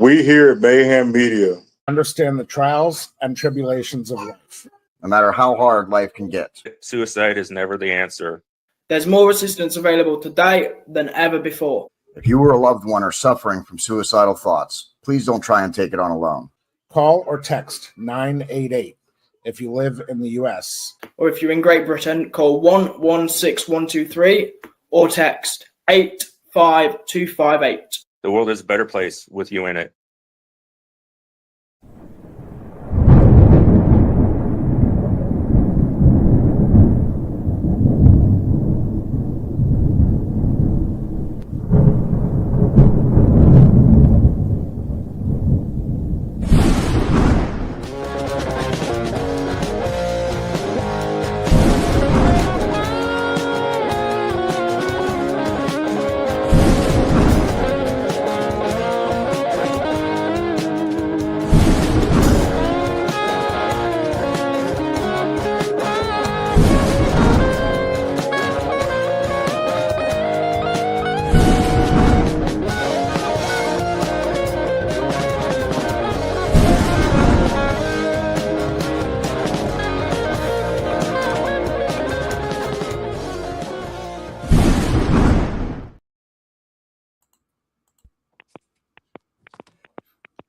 We here at Mayhem Media understand the trials and tribulations of life. No matter how hard life can get. Suicide is never the answer. There's more assistance available today than ever before. If you or a loved one are suffering from suicidal thoughts, please don't try and take it on alone. Call or text 988 if you live in the U.S. Or if you're in Great Britain, call 116123 or text 85258. The world is a better place with you in it.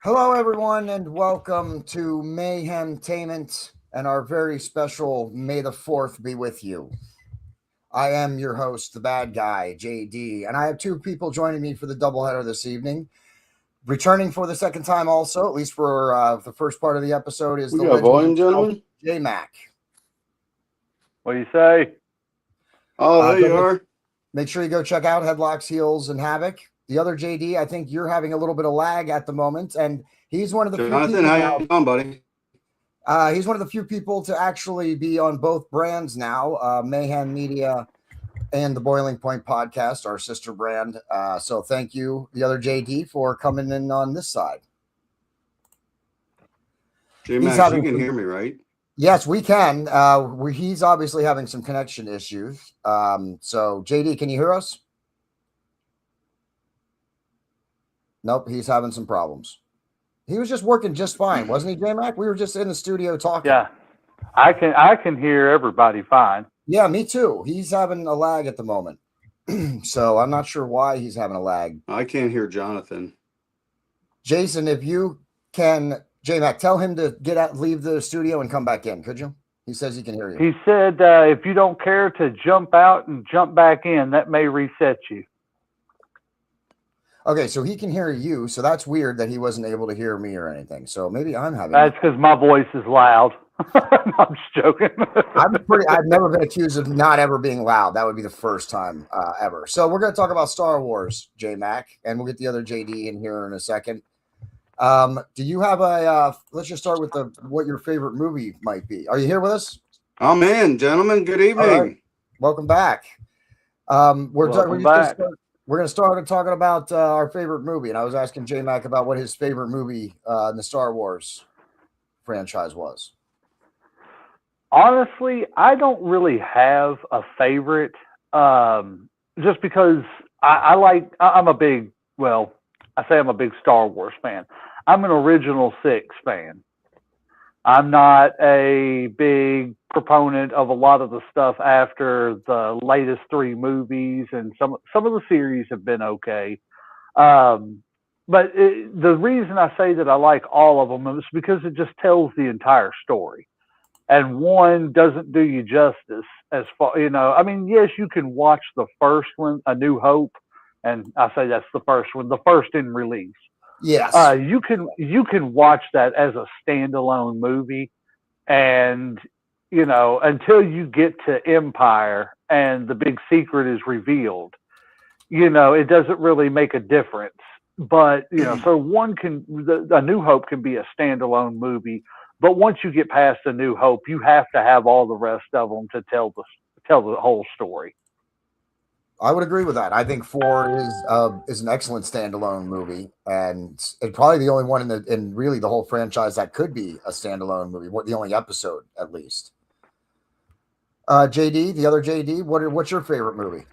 Hello, everyone, and welcome to Mayhemtainment and our very special May the 4th be with you. I am your host, the bad guy, JD, and I have two people joining me for the doubleheader this evening. Returning for the second time also, at least for the first part of the episode, is We got volume, gentlemen. J-Mac. What do you say? Oh, there you are. Make sure you go check out Headlocks, Heels, and Havoc. The other JD, I think you're having a little bit of lag at the moment, and he's one of the Jonathan, how you doing, buddy? He's one of the few people to actually be on both brands now, Mayhem Media and the Boiling Point Podcast, our sister brand. So thank you, the other JD, for coming in on this side. J-Max, you can hear me, right? Yes, we can. He's obviously having some connection issues. So JD, can you hear us? Nope, he's having some problems. He was just working just fine, wasn't he, J-Mac? We were just in the studio talking. Yeah, I can hear everybody fine. Yeah, me too. He's having a lag at the moment. So I'm not sure why he's having a lag. I can't hear Jonathan. Jason, if you can, J-Mac, tell him to get out, leave the studio and come back in, could you? He says he can hear you. He said if you don't care to jump out and jump back in, that may reset you. Okay, so he can hear you, so that's weird that he wasn't able to hear me or anything. So maybe I'm having. That's because my voice is loud. I'm just joking. I've never been accused of not ever being loud. That would be the first time ever. So we're going to talk about Star Wars, J-Mac, and we'll get the other JD in here in a second. Do you have a? Let's just start with what your favorite movie might be. Are you here with us? I'm in, gentlemen. Good evening. Right. Welcome back. We're going to start talking about our favorite movie. And I was asking J-Mac about what his favorite movie in the Star Wars franchise was. Honestly, I don't really have a favorite just because I'm a big Star Wars fan. I'm an Original Six fan. I'm not a big proponent of a lot of the stuff after the latest three movies, and some of the series have been okay. But the reason I say that I like all of them is because it just tells the entire story. And one doesn't do you justice as far, I mean, yes, you can watch the first one, A New Hope, and I say that's the first one, the first in release. Yes. You can watch that as a standalone movie, and until you get to Empire and the big secret is revealed, it doesn't really make a difference. But so A New Hope can be a standalone movie, but once you get past A New Hope, you have to have all the rest of them to tell the whole story. I would agree with that. I think 4 is an excellent standalone movie, and it's probably the only one in really the whole franchise that could be a standalone movie. The only episode, at least. JD, the other JD, what's your favorite movie?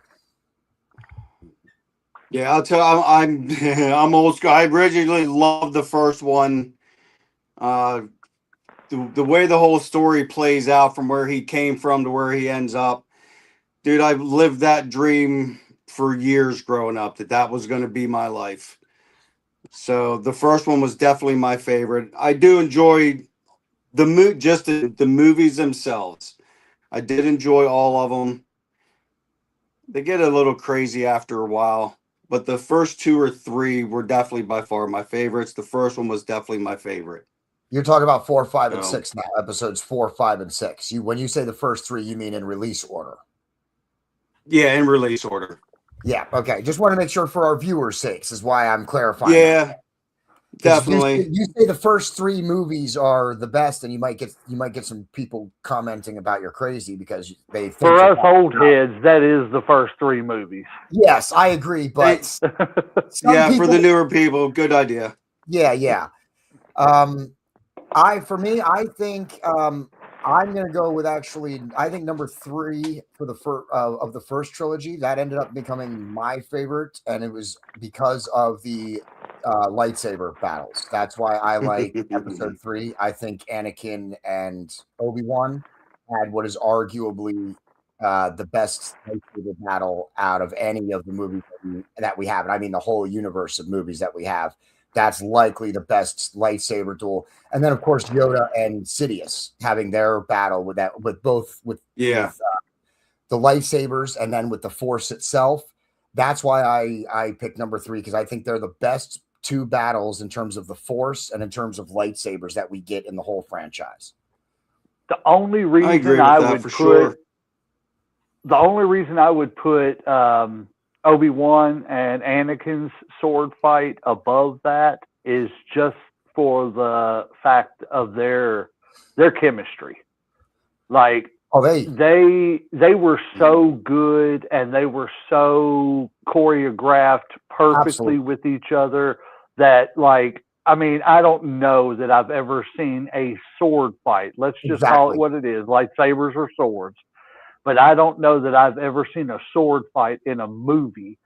Yeah, I'll tell. I'm I'm old school. I originally loved the first one. The way the whole story plays out from where he came from to where he ends up, dude. I've lived that dream for years growing up that was going to be my life. So the first one was definitely my favorite. I do enjoy the movies themselves. I did enjoy all of them. They get a little crazy after a while, but the first two or three were definitely by far my favorites. The first one was definitely my favorite. You're talking about 4, 5, and No. 6 now. Episodes 4, 5, and 6. When you say the first three, you mean in release order? Yeah, in release order. Yeah. Okay. Just want to make sure for our viewers' sakes is why I'm clarifying. Yeah, that. 'Cause definitely. You say the first three movies are the best, and you might get some people commenting about you're crazy because they think For you're us not- old heads, that is the first three movies. Yes, I agree, but some Yeah, for the people- newer people, good idea. Yeah. I think I'm gonna go with I think number 3 for the of the first trilogy. That ended up becoming my favorite, and it was because of the lightsaber battles. That's why I like episode 3. I think Anakin and Obi-Wan had what is arguably the best lightsaber battle out of any of the movies that we have. And I mean the whole universe of movies that we have. That's likely the best lightsaber duel. And then, of course, Yoda and Sidious having their battle with the lightsabers and then with the Force itself. That's why I picked number 3, because I think they're the best two battles in terms of the Force and in terms of lightsabers that we get in the whole franchise. The only I agree reason with I that would for put sure. the only reason I would put Obi-Wan and Anakin's sword fight above that is just for the fact of their chemistry. Like they were so good and they were so choreographed perfectly Absolutely. with each other that, like, I mean, I don't know that I've ever seen a sword fight. Let's just call it Exactly. what it is, lightsabers or swords. But I don't know that I've ever seen a sword fight in a movie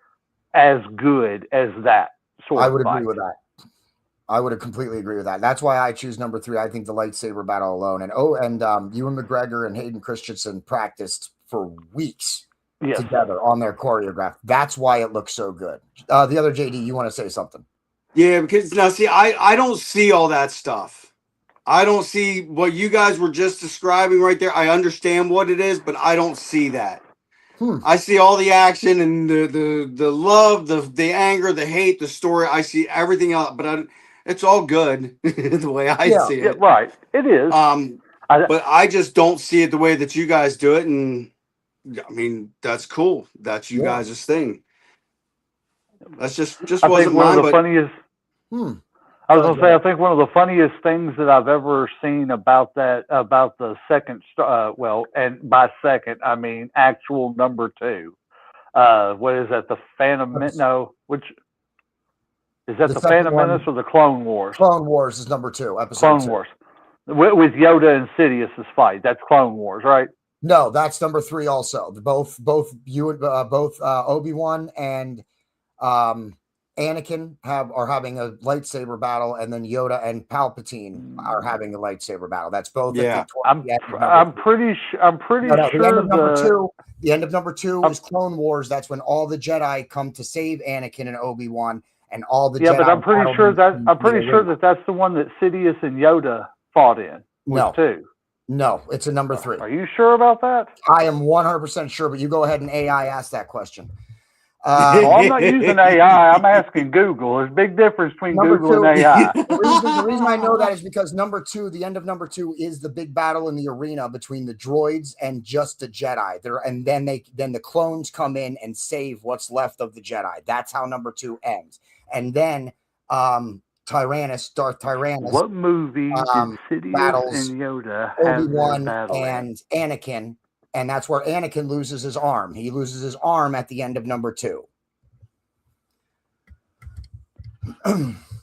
as good as that sword I would fight. agree with that. I would completely agree with that. That's why I choose number 3. I think the lightsaber battle alone, and Ewan McGregor and Hayden Christensen practiced for weeks Yes. together on their choreograph. That's why it looks so good. The other JD, you want to say something? Yeah, because now see, I don't see all that stuff. I don't see what you guys were just describing right there. I understand what it is, but I don't see that. I see all the action and the love, the anger, the hate, the story. I see everything else, but it's all good the way I see Yeah, it. right. It is. But I just don't see it the way that you guys do it, and I mean that's cool. That's you guys' thing. That's just I wasn't think one mine. of the But funniest. I was gonna say, I think one of the funniest things that I've ever seen about the second, and by second I mean actual number 2. What is that? The Phantom Menace? No, which is that? The The second Phantom one- Menace or the Clone Wars? Clone Wars is number 2. Episode Clone 2. Wars with Yoda and Sidious's fight. That's Clone Wars, right? No, that's number 3 also. Both Obi-Wan and Anakin are having a lightsaber battle, and then Yoda and Palpatine are having a lightsaber battle. That's both. Yeah. I'm pretty No, sure the end of number the 2. The end of number 2 is Clone Wars. That's when all the Jedi come to save Anakin and Obi-Wan, and all the Jedi. but I'm pretty battle sure in the arena. that's the one that Sidious and Yoda fought in. No. 2. No, it's a number 3. Are you sure about that? I am 100% sure, but you go ahead and AI ask that question. Oh, I'm not using AI. I'm asking Google. There's a big difference between Number Google 2. and AI. The reason I know that is because number 2, the end of number 2 is the big battle in the arena between the droids and just the Jedi. And then the clones come in and save what's left of the Jedi. That's how number 2 ends. And then Darth Tyrannus, What movie did Sidious battles and Yoda have their Obi-Wan battle in? and Anakin, and that's where Anakin loses his arm. He loses his arm at the end of number 2.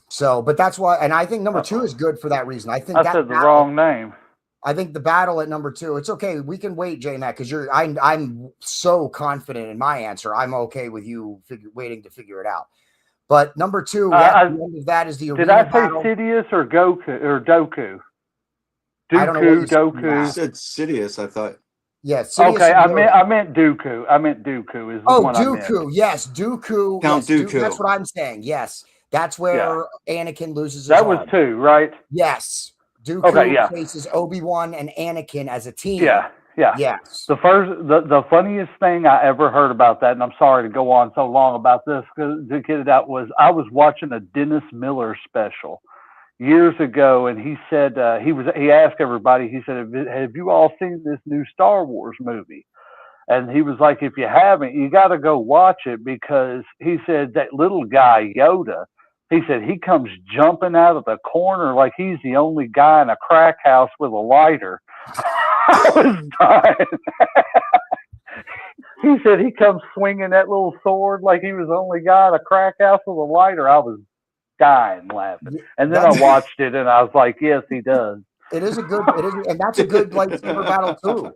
So, but that's why, and I think number 2 is good for that reason. I think I that said the battle- wrong name. I think the battle at number 2. It's okay. We can wait, J Mac, because I'm so confident in my answer. I'm okay with you waiting to figure it out. But number 2, at the end of that is the Did arena I say battle. Sidious or Goku or Doku? I don't know what you said. Doku. You said Sidious, I thought. Yeah, Sidious Okay, and Yoda. I meant Dooku. I meant Dooku is the Oh, one I meant. Dooku. Yes, Dooku. Count yes, Dooku. That's what I'm saying. Yes. That's where Anakin loses his That was arm. 2, right? Yes. Dooku Okay, yeah. faces Obi-Wan and Anakin as a team. Yeah. Yes. The funniest thing I ever heard about that, and I'm sorry to go on so long about this to get it out, was I was watching a Dennis Miller special years ago, and he said he asked everybody. He said, "Have you all seen this new Star Wars movie?" And he was like, "If you haven't, you got to go watch it," because he said that little guy Yoda. He said he comes jumping out of the corner like he's the only guy in a crack house with a lighter. I was dying. He said he comes swinging that little sword like he was the only guy in a crack house with a lighter. I was dying laughing. And then I watched it and I was like, yes, he does. It is, and that's a good lightsaber battle too.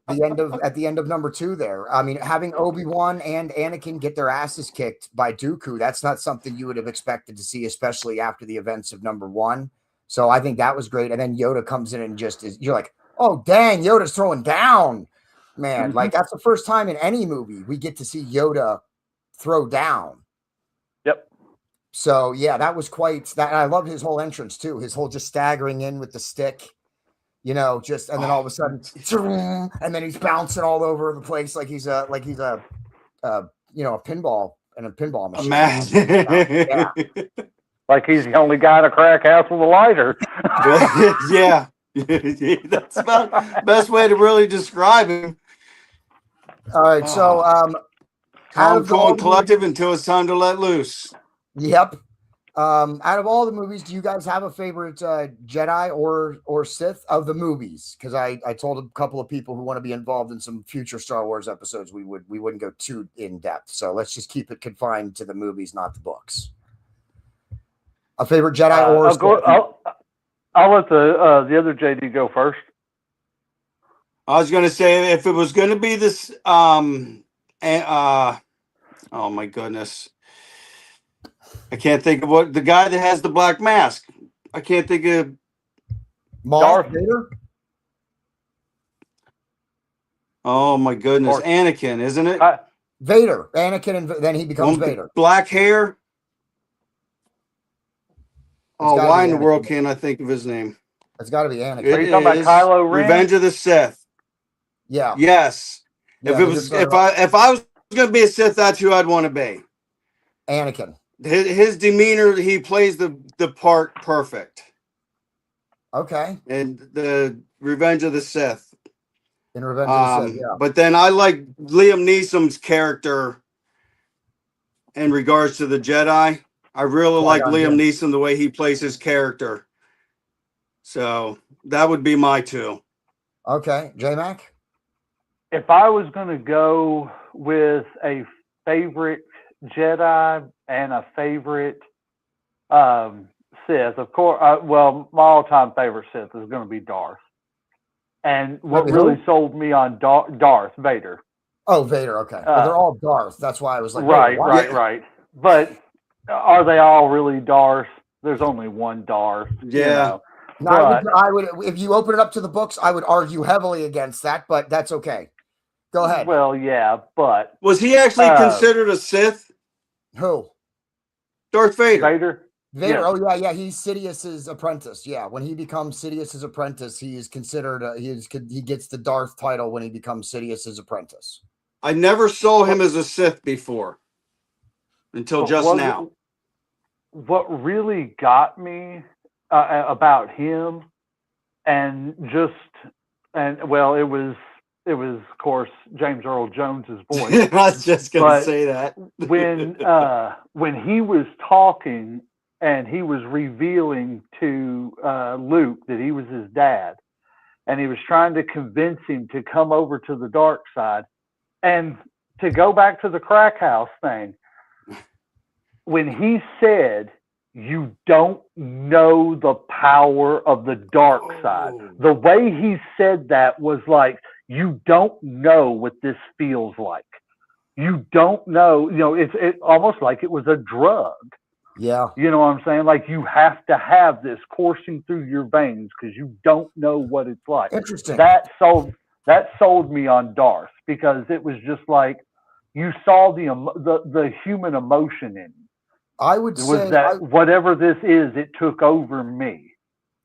At the end of number 2 there. I mean, having Obi-Wan and Anakin get their asses kicked by Dooku, that's not something you would have expected to see, especially after the events of number 1. So I think that was great. And then Yoda comes in and you're like, oh dang, Yoda's throwing down. Man, like that's the first time in any movie we get to see Yoda throw down. Yep. So yeah, that was quite that. I love his whole entrance too. His whole just staggering in with the stick. And then all of a sudden, and then he's bouncing all over the place like he's a pinball and a pinball machine. Imagine. Yeah. Like he's the only guy in a crack house with a lighter. Yeah. That's about the best way to really describe him. All right, so Calm, cool, and collective until it's time to let loose. Yep. Out of all the movies, do you guys have a favorite Jedi or Sith of the movies? Because I told a couple of people who want to be involved in some future Star Wars episodes, we wouldn't go too in depth. So let's just keep it confined to the movies, not the books. A favorite Jedi or Sith? I'll let the other JD go first. I was going to say if it was going to be this, oh my goodness. I can't think of what the guy that has the black mask. I can't think of Darth Vader. Oh my goodness, Anakin, isn't it? Vader, Anakin, and then he becomes Vader. Black hair. Oh, why in the Anakin. world can't I think of his name? It's got to be Anakin. Are you talking about Kylo Ren? Revenge of the Sith. Yeah. Yes. Yeah, if I was going to be a Sith, that's who I'd want to be. Anakin. His demeanor, he plays the part perfect. Okay. And the Revenge of the Sith. In Revenge of the Sith, yeah. But then I like Liam Neeson's character in regards to the Jedi. I really like Liam Neeson, the way he plays his character. So that would be my 2. Okay. J-Mac? If I was going to go with a favorite Jedi and a favorite Sith, of course, my all-time favorite Sith is going to be Darth. And what really sold me on Darth Vader. Oh, Vader. Okay. Well, they're all Darth. That's why I was like, right. But are they all really Darth? There's only one Darth. Yeah. No, I would. If you open it up to the books, I would argue heavily against that, but that's okay. Go ahead. Well, yeah, but was he actually considered a Sith? Who? Darth Vader. Vader. Yes. Oh yeah. He's Sidious's apprentice. Yeah, when he becomes Sidious's apprentice, he is considered. He gets the Darth title when he becomes Sidious's apprentice. I never saw him as a Sith before until just now. What really got me about him, it was of course James Earl Jones's voice. I was just gonna say that when he was talking and he was revealing to Luke that he was his dad, and he was trying to convince him to come over to the dark side, and to go back to the crack house thing. When he said you don't know the power of the dark side. The way he said that was like, you don't know what this feels like. You don't know, it's almost like it was a drug. Yeah. You know what I'm saying? Like, you have to have this coursing through your veins because you don't know what it's like. Interesting. That sold me on Darth, because it was just like you saw the human emotion in him. I would say whatever this is, it took over me.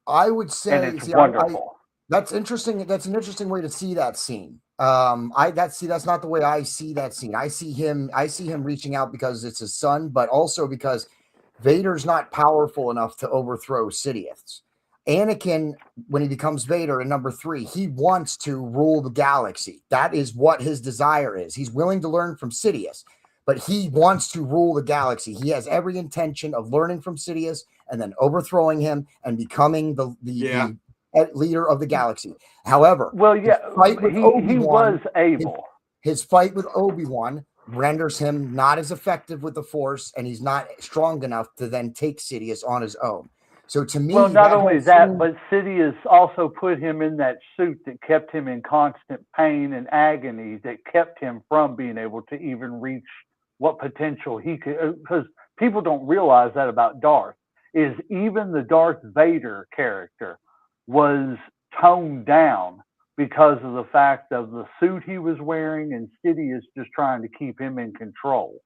I would say, and it's wonderful. That's interesting. That's an interesting way to see that scene. That's not the way I see that scene. I see him reaching out because it's his son, but also because Vader's not powerful enough to overthrow Sidious. Anakin, when he becomes Vader in number 3, he wants to rule the galaxy. That is what his desire is. He's willing to learn from Sidious, but he wants to rule the galaxy. He has every intention of learning from Sidious and then overthrowing him and becoming the leader of the galaxy. However, he was able. His fight with Obi-Wan renders him not as effective with the Force, and he's not strong enough to then take Sidious on his own. So to me, not only that, but Sidious also put him in that suit that kept him in constant pain and agony, that kept him from being able to even reach what potential he could. Because people don't realize that about Darth, is even the Darth Vader character was toned down because of the fact of the suit he was wearing, and Sidious just trying to keep him in control.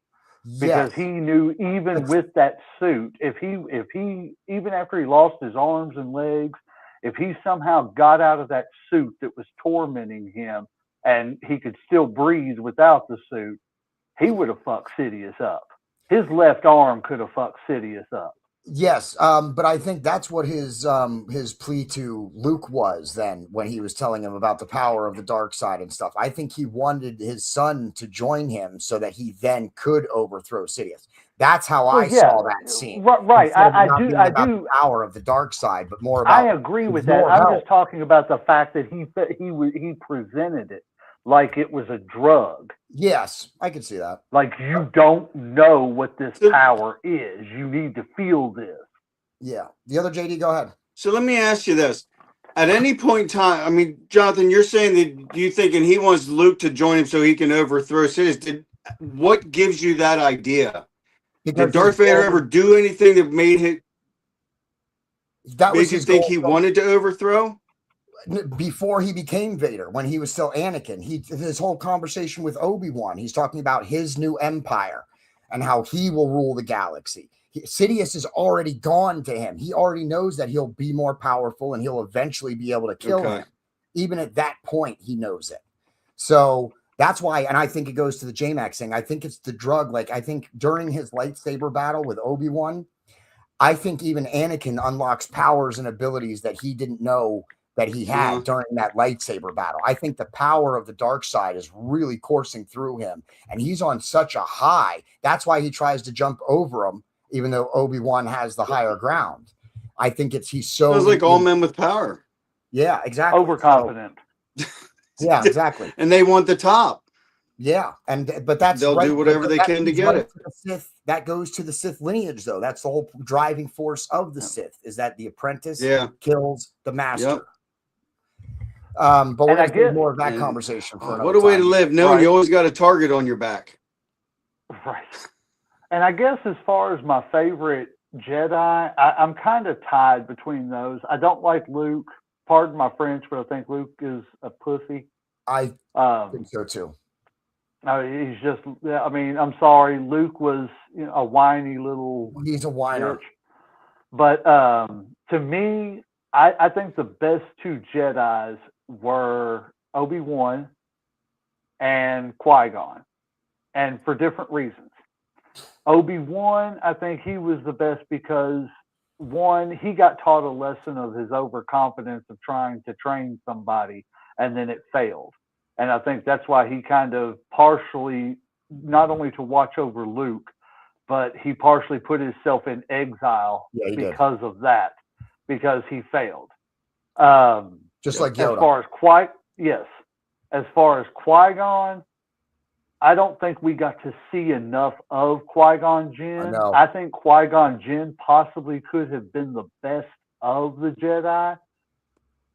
Because he knew even with that suit, if he even after he lost his arms and legs, if he somehow got out of that suit that was tormenting him and he could still breathe without the suit, he would have fucked Sidious up. His left arm could have fucked Sidious up. Yes, but I think that's what his plea to Luke was then, when he was telling him about the power of the dark side and stuff. I think he wanted his son to join him so that he then could overthrow Sidious. That's how I saw that scene. Right. I do. The power of the dark side, but more about. I agree with that. I'm just talking about the fact that he presented it like it was a drug. Yes, I can see that. Like, you don't know what this power is. You need to feel this. Yeah. The other JD, go ahead. So let me ask you this. At any point in time, I mean, Jonathan, you're saying that you thinking he wants Luke to join him so he can overthrow Sidious. What gives you that idea? Did Darth Vader ever do anything that made you think he wanted to overthrow? Before he became Vader, when he was still Anakin, his whole conversation with Obi-Wan, he's talking about his new empire and how he will rule the galaxy. Sidious is already gone to him. He already knows that he'll be more powerful and he'll eventually be able to kill him. Even at that point, he knows it. So that's why, and I think it goes to the J-Max thing. I think it's the drug. Like, I think during his lightsaber battle with Obi-Wan, I think even Anakin unlocks powers and abilities that he didn't know that he had during that lightsaber battle. I think the power of the dark side is really coursing through him, and he's on such a high. That's why he tries to jump over him, even though Obi-Wan has the higher ground. I think he's so. Feels like all men with power. Yeah, exactly. Overconfident. Yeah, exactly. And they want the top. Yeah, but they'll do whatever they can to get it. That goes to the Sith lineage, though. That's the whole driving force of the Sith, is that the apprentice kills the master. Yep. But we're going to do more of that conversation for another What a way to time. live, knowing you always got a target on your back. Right. And I guess as far as my favorite Jedi, I'm kind of tied between those. I don't like Luke. Pardon my French, but I think Luke is a pussy. I think so too. He's just, I mean, I'm sorry. Luke was a whiny little. He's a whiner. Bitch. But to me, I think the best two Jedis were Obi-Wan and Qui-Gon, and for different reasons. Obi-Wan, I think he was the best because, one, he got taught a lesson of his overconfidence of trying to train somebody, and then it failed. And I think that's why he kind of partially, not only to watch over Luke, but he partially put himself in exile because of that, because he failed. Just like Yoda. As far as Qui-Gon, I don't think we got to see enough of Qui-Gon Jinn. know. I think Qui-Gon Jinn possibly could have been the best of the Jedi.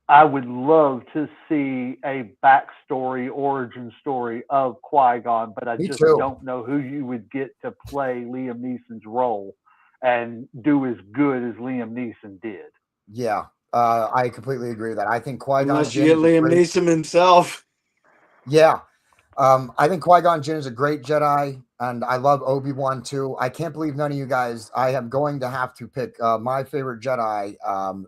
I would love to see a backstory, origin story of Qui-Gon, but I Me just too. don't know who you would get to play Liam Neeson's role and do as good as Liam Neeson did. Yeah, I completely agree with that. I think Qui-Gon Unless you Jinn get is a Liam great- Neeson himself. Yeah. I think Qui-Gon Jinn is a great Jedi, and I love Obi-Wan too. I can't believe none of you guys. I am going to have to pick my favorite Jedi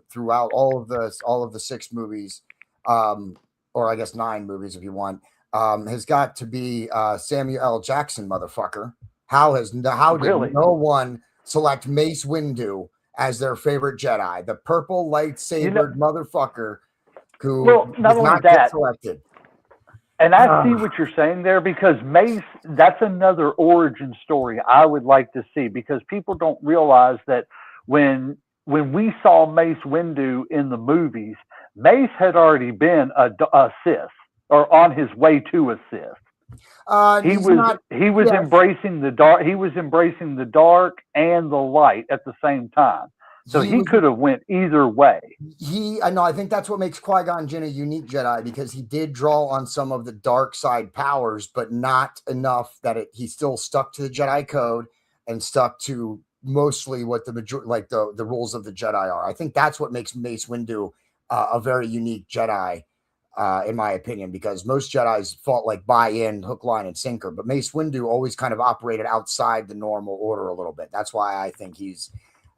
throughout all of the 6 movies, or I guess 9 movies if you want. Has got to be Samuel L. Jackson, motherfucker. How did Really? no one select Mace Windu as their favorite Jedi? The purple lightsabered motherfucker who Well, does not only not get that, selected. and I see what you're saying there, because Mace, that's another origin story I would like to see, because people don't realize that when we saw Mace Windu in the movies, Mace had already been a Sith, or on his way to a Sith. He was yes. embracing the dark. He was embracing the dark and the light at the same time. So he could have went either way. I think that's what makes Qui-Gon Jinn a unique Jedi, because he did draw on some of the dark side powers, but not enough that he still stuck to the Jedi code and stuck to mostly what the rules of the Jedi are. I think that's what makes Mace Windu a very unique Jedi, in my opinion, because most Jedis fought like buy in, hook, line, and sinker, but Mace Windu always kind of operated outside the normal order a little bit. That's why I think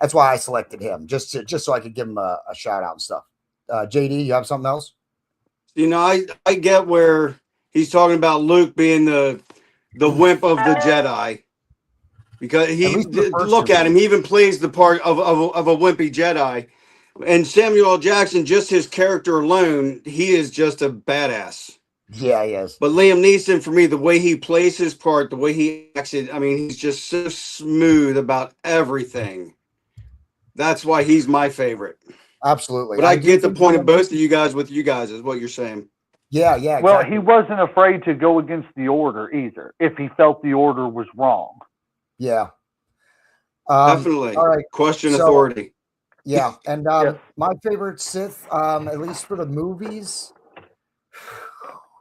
that's why I selected him, just so I could give him a shout out and stuff. JD, you have something else? You know, I get where he's talking about Luke being the wimp of the Jedi, because look at him. He even plays the part of a wimpy Jedi. And Samuel L. Jackson, just his character alone, he is just a badass. Yeah, he is. But Liam Neeson, for me, the way he plays his part, the way he acts it, I mean, he's just so smooth about everything. That's why he's my favorite. Absolutely. But I get the point of both of you guys with you guys, is what you're saying. Yeah, yeah. Well, exactly. he wasn't afraid to go against the order either, if he felt the order was wrong. Yeah. Definitely. All right. Question So- authority. Yeah, and Yes. my favorite Sith, at least for the movies,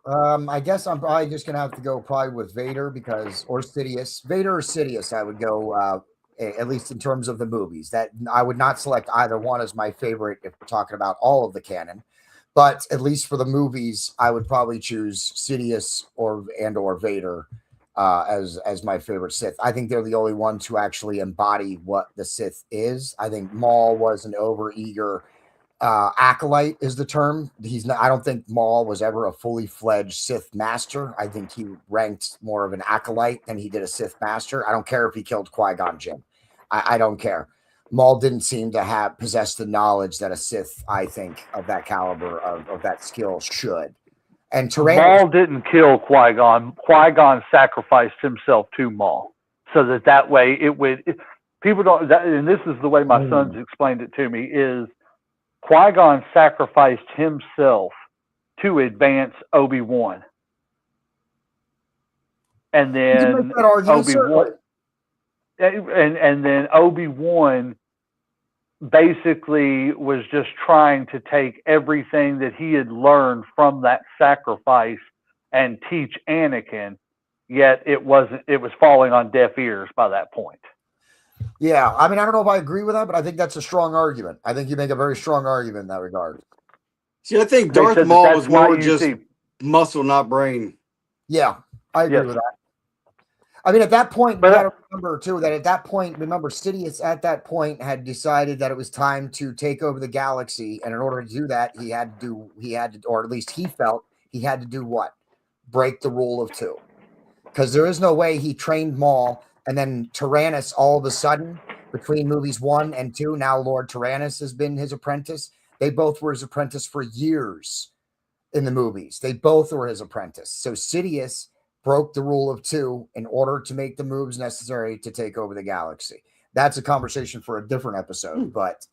I guess I'm probably just gonna have to go probably with Vader, or Sidious. Vader or Sidious, I would go at least in terms of the movies. That I would not select either one as my favorite if we're talking about all of the canon, but at least for the movies, I would probably choose Sidious or Vader as my favorite Sith. I think they're the only ones who actually embody what the Sith is. I think Maul was an overeager acolyte is the term. He's not. I don't think Maul was ever a fully fledged Sith master. I think he ranked more of an acolyte than he did a Sith master. I don't care if he killed Qui-Gon Jinn. I don't care. Maul didn't seem to possess the knowledge that a Sith, I think, of that caliber of that skill should. And Tyrannus, Maul didn't kill Qui-Gon. Qui-Gon sacrificed himself to Maul, so that way it would. People don't, and this is the way my sons explained it to me: is Qui-Gon sacrificed himself to advance Obi-Wan, and you can then make that argument, Obi-Wan, and then Obi-Wan basically was just trying to take everything that he had learned from that sacrifice and teach Anakin, yet it was falling on deaf ears by that point. Yeah, I mean, I don't know if I agree with that, but I think that's a strong argument. I think you make a very strong argument in that regard. See, I think They Darth said Maul that's was why more you just see- muscle, not brain. Yeah, I agree Yes. with that. I mean, at that point, But we got to remember too that at that point, remember, Sidious at that point had decided that it was time to take over the galaxy, and in order to do that, he had to, or at least he felt he had to do what? Break the rule of 2, because there is no way he trained Maul and then Tyrannus all of a sudden between movies 1 and 2. Now Lord Tyrannus has been his apprentice. They both were his apprentice for years in the movies. They both were his apprentice. So Sidious broke the rule of 2 in order to make the moves necessary to take over the galaxy. That's a conversation for a different episode, but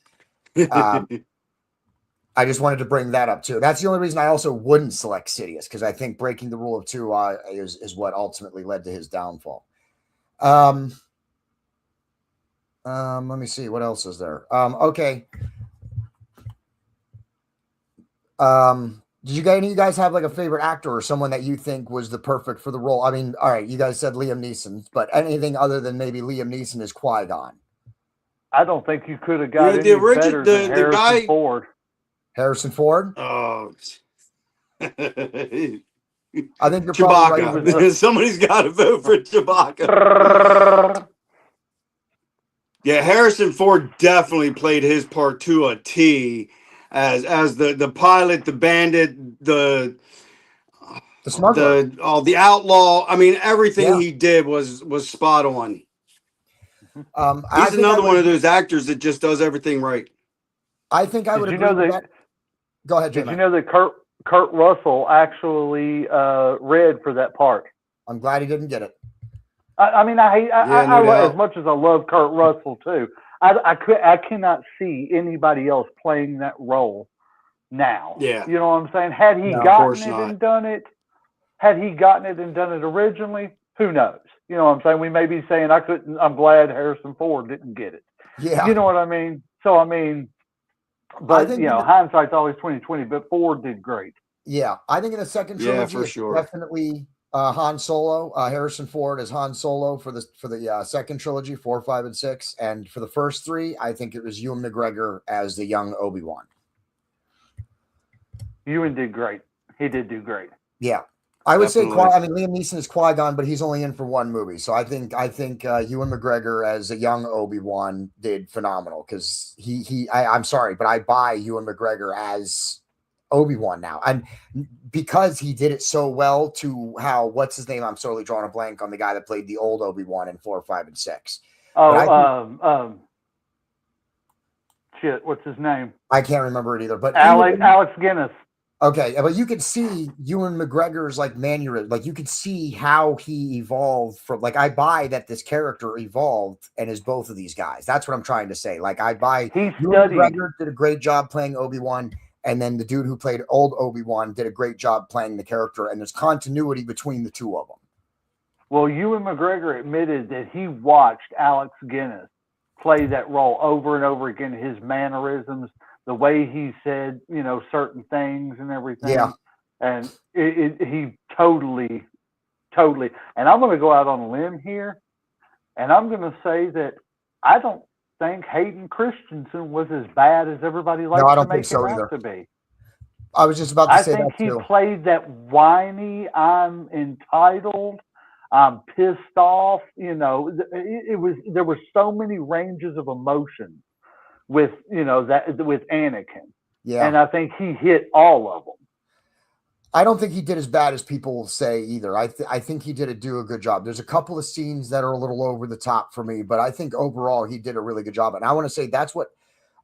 I just wanted to bring that up too. That's the only reason I also wouldn't select Sidious, because I think breaking the rule of two is what ultimately led to his downfall. Let me see what else is there. Okay. Did any of you guys have like a favorite actor or someone that you think was the perfect for the role? I mean, all right, you guys said Liam Neeson, but anything other than maybe Liam Neeson as Qui-Gon? I don't think you could have got Yeah, any better than Harrison guy- Ford. Harrison Ford? Oh, I think you're probably right. Chewbacca. Somebody's got to vote for Chewbacca. Yeah, Harrison Ford definitely played his part to a T as the pilot, the bandit, the smuggler, the outlaw. I mean, everything Yeah. he did was spot on. I He's think another I one of would- those actors that just does everything right. I think I would Did you agree know with that? that. Go ahead, Did you J-Man. know that Kurt Russell actually read for that part? I'm glad he didn't get it. I mean, I hate Yeah, no doubt. as much as I love Kurt Russell too. I cannot see anybody else playing that role now. Yeah. You know what I'm saying? Had he No, of gotten course it not. and done it, originally, who knows? You know what I'm saying? We may be saying I'm glad Harrison Ford didn't get it. Yeah. You know what I mean? So I mean, but think hindsight's always 20/20. But Ford did great. Yeah, I think in the second Yeah, trilogy, for it's sure. definitely Han Solo. Harrison Ford as Han Solo for the second trilogy, 4, 5, and 6, and for the first 3, I think it was Ewan McGregor as the young Obi-Wan. Ewan did great. He did do great. Yeah, I would say Definitely. I mean Liam Neeson is Qui-Gon, but he's only in for one movie, so I think Ewan McGregor as a young Obi-Wan did phenomenal because I'm sorry, but I buy Ewan McGregor as Obi-Wan now, and because he did it so well to how what's his name? I'm totally drawing a blank on the guy that played the old Obi-Wan in 4, 5, and 6. Oh, shit, what's his name? I can't remember it either. But Alex Guinness. okay, but you could see Ewan McGregor's like mannerism, like you could see how he evolved from. Like I buy that this character evolved and is both of these guys. That's what I'm trying to say. Like I buy He Ewan studied. McGregor did a great job playing Obi-Wan. And then the dude who played old Obi-Wan did a great job playing the character, and there's continuity between the two of them. Well, Ewan McGregor admitted that he watched Alex Guinness play that role over and over again. His mannerisms, the way he said, certain things and everything. Yeah. And he totally. And I'm going to go out on a limb here, and I'm going to say that I don't think Hayden Christensen was as bad as everybody likes I don't to make think so him either. out to be. I was just about to I say think that he too. played that whiny, I'm entitled, I'm pissed off. There were so many ranges of emotion with with Anakin, Yeah. and I think he hit all of them. I don't think he did as bad as people say either. I think he did do a good job. There's a couple of scenes that are a little over the top for me, but I think overall he did a really good job. And I want to say that's what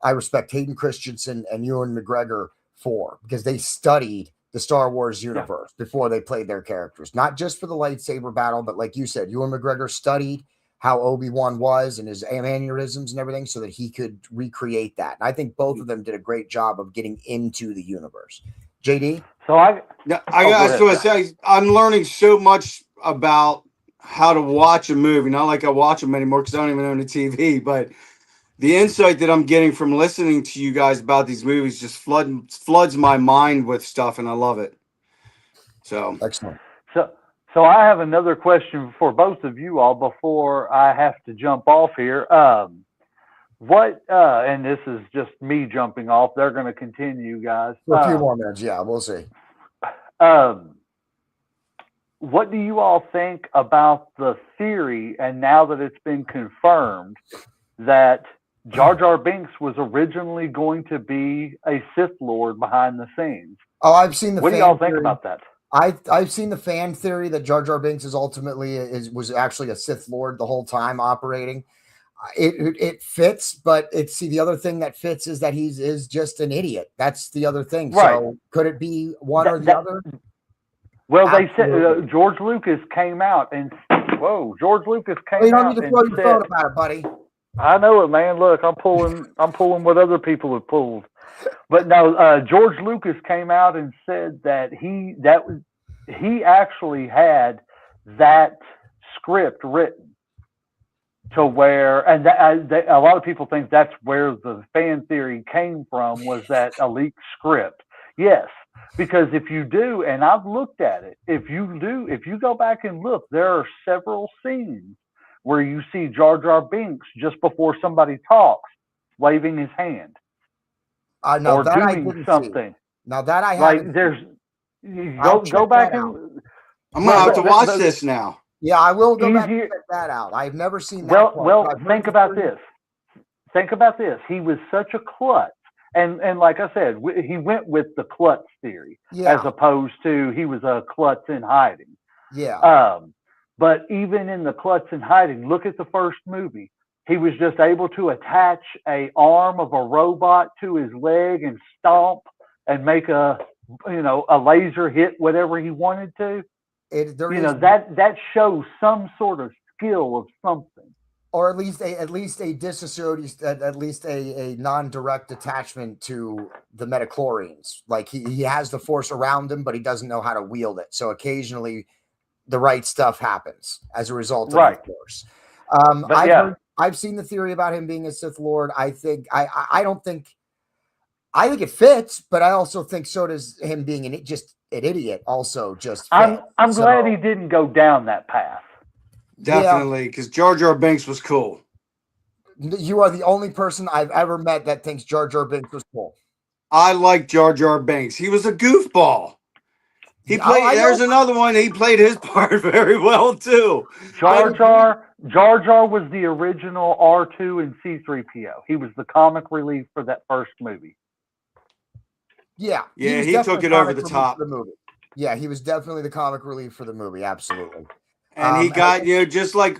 I respect Hayden Christensen and Ewan McGregor for, because they studied the Star Wars universe before they played their characters, not just for the lightsaber battle, but like you said, Ewan McGregor studied how Obi-Wan was and his mannerisms and everything so that he could recreate that. And I think both of them did a great job of getting into the universe. JD? So I Yeah, go ahead. to say I'm learning so much about how to watch a movie. Not like I watch them anymore because I don't even own a TV, but the insight that I'm getting from listening to you guys about these movies just floods my mind with stuff, and I love it. So Excellent. So I have another question for both of you all before I have to jump off here. And this is just me jumping off. They're going to continue, guys. For a few more minutes. Yeah, we'll see. What do you all think about the theory, and now that it's been confirmed, that Jar Jar Binks was originally going to be a Sith Lord behind the scenes? Oh, I've seen the What do y'all think about that? I've seen the fan theory that Jar Jar Binks was actually a Sith Lord the whole time operating. It fits, but the other thing that fits is that is just an idiot. That's the other thing. Right. So could it be one or the other? Well, Absolutely. they said George Lucas came out and George Lucas came You don't out need to and throw your said, phone about it, buddy. I know it, man. Look, I'm pulling what other people have pulled. But no, George Lucas came out and said that he actually had that script written to where, and a lot of people think that's where the fan theory came from, was that a leaked script. Yes, because if you do, and I've looked at it, if you go back and look, there are several scenes where you see Jar Jar Binks just before somebody talks, waving his hand No, or that I doing didn't something. see. Now that I Like haven't. there's, you I'll go check back that and I'm gonna have to Well, watch the- this now. Yeah, I will go back and Easier- check that out. I've never seen that. well, part, well. but I've heard Think the about theory. this. Think about this. He was such a klutz, and like I said, he went with the klutz theory Yeah, as opposed to he was a klutz in hiding. yeah, But even in the klutz in hiding, look at the first movie. He was just able to attach a arm of a robot to his leg and stomp and make a laser hit whatever he wanted to. there You is, know, that shows some sort of skill of something. or at least a disassociated, at least a non-direct attachment to the metachlorians. Like he has the force around him, but he doesn't know how to wield it. So occasionally, the right stuff happens as a result of Right. the force. But I've seen the theory about him being a Sith Lord. I think I don't think I think it fits, but I also think so does him being an idiot. Also, just I'm fits. glad So, he didn't go down that path. Definitely, because Jar Jar Binks was cool. You are the only person I've ever met that thinks Jar Jar Binks was cool. I like Jar Jar Binks. He was a goofball. He Yeah, I played. There's know. another one. He played his part very well too. Jar Jar was the original R2 and C3PO. He was the comic relief for that first movie. Yeah, Yeah, was he definitely took it comic over the relief top. for the movie. Yeah, he was definitely the comic relief for the movie. Absolutely. And he And got just like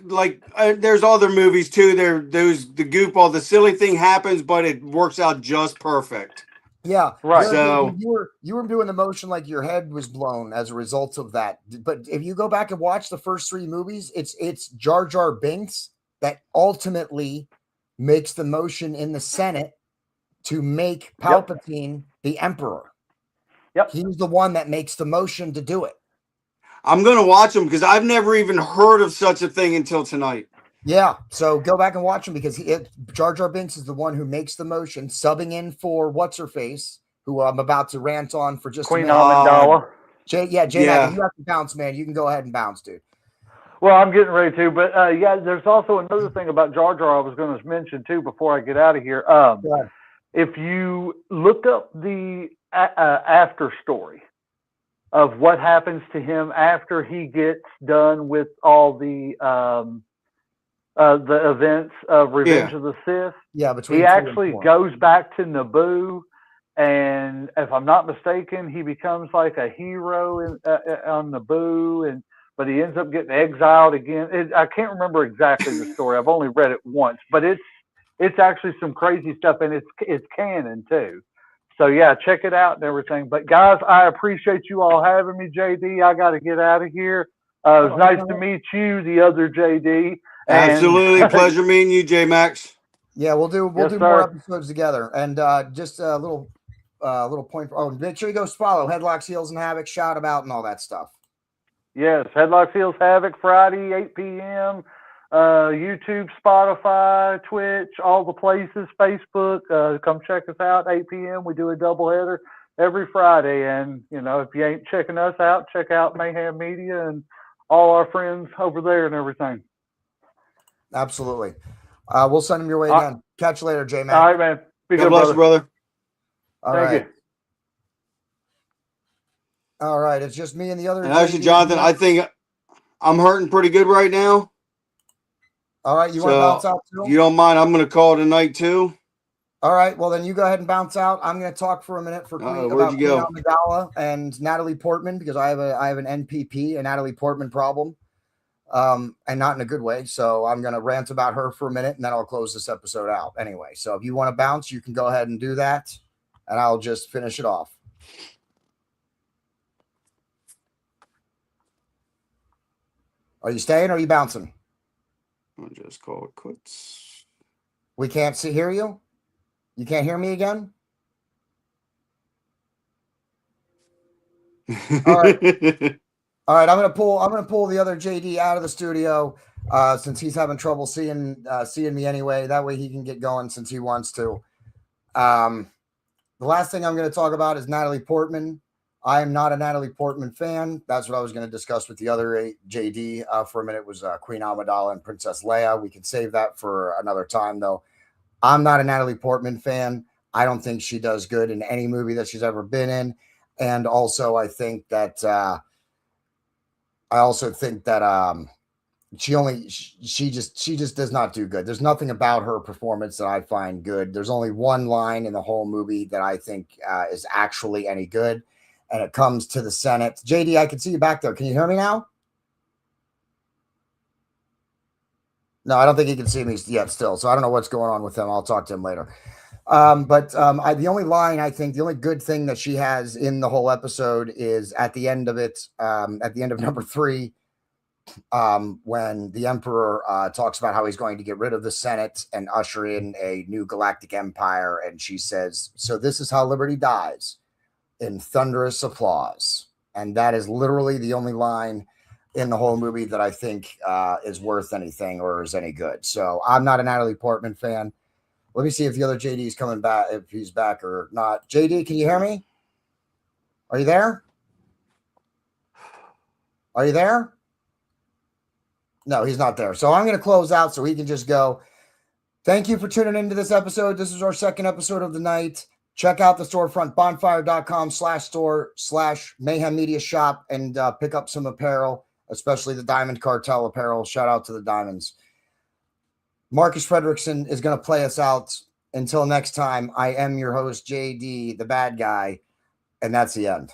there's other movies too. There's the goofball. The silly thing happens, but it works out just perfect. Yeah, Right. So you were doing the motion like your head was blown as a result of that. But if you go back and watch the first three movies, it's Jar Jar Binks that ultimately makes the motion in the Senate to make Palpatine the Emperor. Yep. He's the one that makes the motion to do it. I'm gonna watch them because I've never even heard of such a thing until tonight. Yeah, so go back and watch him because Jar Jar Binks is the one who makes the motion, subbing in for what's her face, who I'm about to rant on for just Queen a minute. Amidala. Jay, Yeah. if you have to bounce, man, you can go ahead and bounce, dude. Well, I'm getting ready to, but there's also another thing about Jar Jar I was going to mention too before I get out of here. Go ahead. If you look up the after story of what happens to him after he gets done with all the events of Revenge of the Sith, Yeah, between he 3 and actually 4. goes back to Naboo, and if I'm not mistaken, he becomes like a hero on Naboo, but he ends up getting exiled again. I can't remember exactly the story. I've only read it once, but it's actually some crazy stuff, and it's canon too. So yeah, check it out and everything. But guys, I appreciate you all having me, JD. I got to get out of here. It was nice to meet you, the other JD. And Absolutely, pleasure meeting you, J Max. Yeah, we'll do Yes, more sir. episodes together. And just a little point. Oh, make sure you go follow Headlocks, Heels, and Havoc, shout about, and all that stuff. Yes, Headlocks Heels Havoc, Friday, 8 p.m. YouTube, Spotify, Twitch, all the places, Facebook. Come check us out, 8 p.m. We do a doubleheader every Friday. And, if you ain't checking us out, check out Mayhem Media and all our friends over there and everything. Absolutely. We'll send them your way again. Catch you later, J-Man. All right, man. Be God good, bless you, brother. brother. All Thank right. you. All right. It's just me and the other. And actually, JD. Jonathan, I think I'm hurting pretty good right now. All right. You want to So, bounce out too? if you don't mind, I'm gonna call tonight too. All right. Well, then you go ahead and bounce out. I'm going to talk for a minute for where'd about you go? Queen Amidala and Natalie Portman because I have an NPP, a Natalie Portman problem, and not in a good way. So I'm going to rant about her for a minute, and then I'll close this episode out anyway. So if you want to bounce, you can go ahead and do that, and I'll just finish it off. Are you staying or are you bouncing? I'll just call it quits. We can't hear you. You can't hear me again? All right. All right, I'm gonna pull the other JD out of the studio since he's having trouble seeing me anyway. That way he can get going since he wants to. The last thing I'm going to talk about is Natalie Portman. I am not a Natalie Portman fan. That's what I was going to discuss with the other JD for a minute was Queen Amidala and Princess Leia. We can save that for another time, though. I'm not a Natalie Portman fan. I don't think she does good in any movie that she's ever been in. And also, I think that she just does not do good. There's nothing about her performance that I find good. There's only one line in the whole movie that I think is actually any good, and it comes to the Senate. JD, I can see you back there. Can you hear me now? No, I don't think he can see me yet still, so I don't know what's going on with him. I'll talk to him later. The only line, I think, the only good thing that she has in the whole episode is at the end of it, at the end of number 3, when the Emperor talks about how he's going to get rid of the Senate and usher in a new galactic empire. And she says, "So this is how liberty dies," in thunderous applause. And that is literally the only line in the whole movie that I think is worth anything or is any good. So I'm not a Natalie Portman fan. Let me see if the other JD is coming back, if he's back or not. JD, can you hear me? Are you there? Are you there? No, he's not there. So I'm going to close out so he can just go. Thank you for tuning into this episode. This is our second episode of the night. Check out the storefront, bonfire.com/store/Mayhem Media Shop, and pick up some apparel, especially the Diamond Cartel apparel. Shout out to the Diamonds. Marcus Fredrickson is going to play us out. Until next time, I am your host, JD, the bad guy, and that's the end.